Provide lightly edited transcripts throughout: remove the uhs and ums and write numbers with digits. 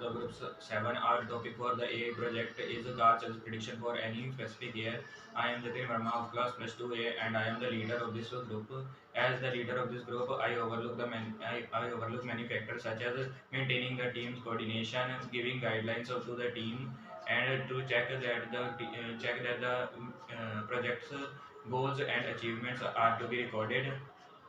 member of Group 7. Our topic for the AI project is car sales prediction for any specific year. I am Jatin Verma of class +2A and I am the leader of this group. As the leader of this group, I overlook many factors such as maintaining the team's coordination, giving guidelines to the team, and to check that the project's goals and achievements are to be recorded.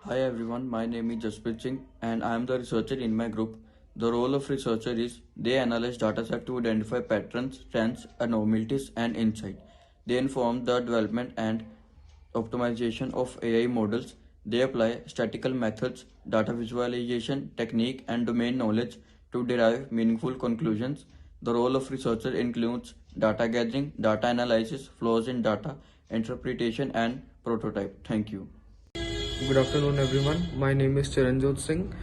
Hi everyone, my name is Jasprit Singh and I am the researcher in my group. The role of researcher is they analyze dataset to identify patterns, trends, anomalies and insight. They inform the development and optimization of AI models. They apply statistical methods, data visualization technique and domain knowledge to derive meaningful conclusions. The role of researcher includes data gathering, data analysis, flaws in data, interpretation and prototype. Thank you. Good afternoon, everyone. My name is Chiranjot Singh.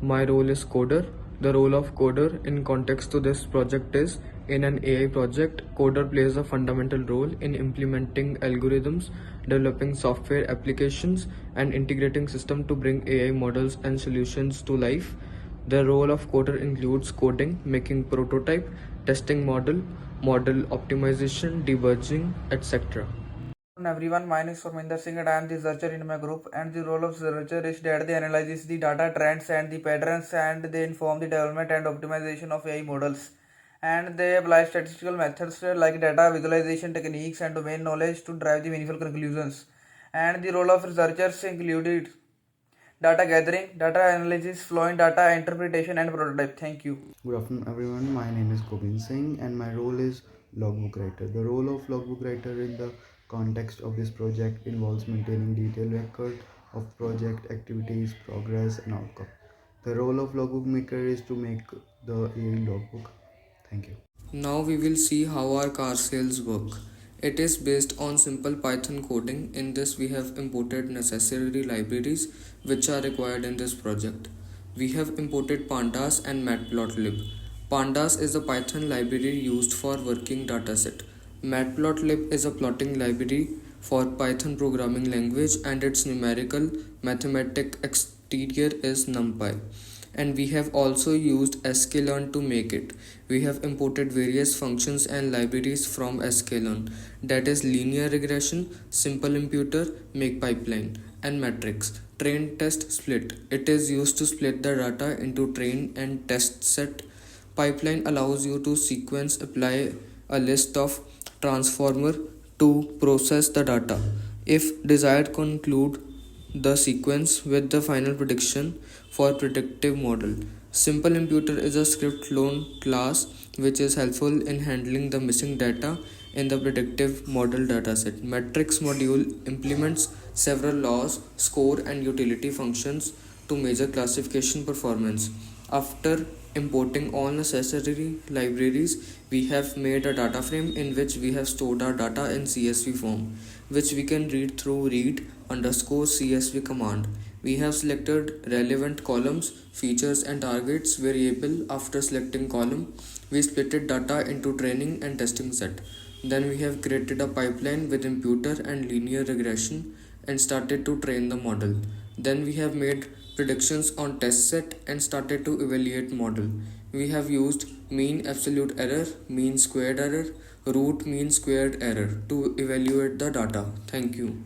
My role is coder. The role of coder in context to this project is in an AI project, coder plays a fundamental role in implementing algorithms, developing software applications, and integrating systems to bring AI models and solutions to life. The role of coder includes coding, making prototype, testing model optimization, debugging, etc. Everyone, my name is Parminder Singh and I am the researcher in my group, and the role of researcher is that they analyze the data trends and the patterns and they inform the development and optimization of AI models, and they apply statistical methods like data visualization techniques and domain knowledge to drive the meaningful conclusions. And the role of researchers included data gathering, data analysis, flowing data, interpretation and prototype. Thank you. Good afternoon, everyone. My name is Gobind Singh, and my role is logbook writer. The role of logbook writer in the context of this project involves maintaining detailed record of project activities, progress, and outcome. The role of logbook maker is to make the AI logbook. Thank you. Now we will see how our car sales work. It is based on simple Python coding. In this we have imported necessary libraries which are required in this project. We have imported pandas and matplotlib. Pandas is a Python library used for working dataset. Matplotlib is a plotting library for Python programming language and its numerical mathematic exterior is NumPy, and we have also used sklearn to make it. We have imported various functions and libraries from sklearn, that is linear regression, simple imputer, make pipeline, and matrix. Train test split. It is used to split the data into train and test set. Pipeline allows you to sequence apply a list of transformer to process the data. If desired, conclude the sequence with the final prediction for predictive model. Simple imputer is a script clone class which is helpful in handling the missing data in the predictive model dataset. Matrix module implements several laws, score and utility functions to measure classification performance. After importing all necessary libraries, we have made a data frame in which we have stored our data in CSV form, which we can read through read_CSV command. We have selected relevant columns, features and targets variable. After selecting column, we splitted data into training and testing set. Then we have created a pipeline with imputer and linear regression and started to train the model. Then we have made predictions on test set and started to evaluate model. We have used mean absolute error, mean squared error, root mean squared error to evaluate the data. Thank you.